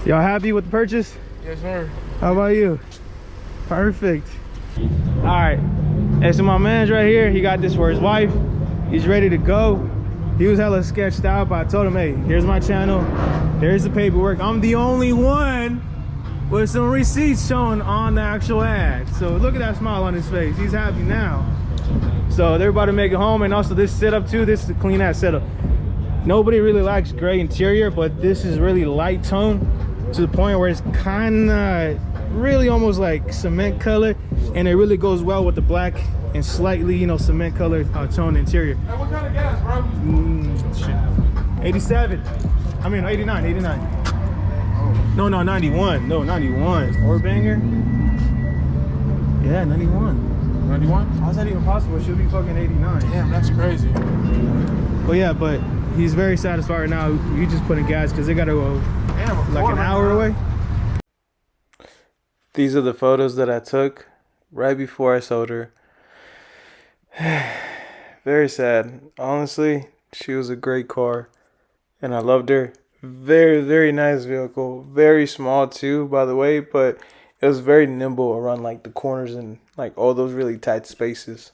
Y'all happy with the purchase? Yes, sir. How about you? Perfect. All right. Hey, so my man's right here. He got this for his wife. He's ready to go. He was hella sketched out, but I told him, hey, here's my channel. Here's the paperwork. I'm the only one with some receipts showing on the actual ad. So look at that smile on his face. He's happy now. So they're about to make it home. And also this setup too, this is a clean ass setup. Nobody really likes gray interior, but this is really light tone to the point where it's kind of really almost like cement color, and it really goes well with the black and slightly, you know, cement color tone interior. Hey, what kind of gas, bro? Shit. 87. I mean 89, 89. No, 91. No, 91. Four banger. Yeah, 91. 91? How's that even possible? It should be fucking 89. Damn, that's crazy. But yeah, but he's very satisfied right now. He just put in gas because they gotta go like an hour away. These are the photos that I took right before I sold her. Very sad. Honestly, she was a great car and I loved her. Very, very nice vehicle. Very small too, by the way, but it was very nimble around like the corners and like all those really tight spaces.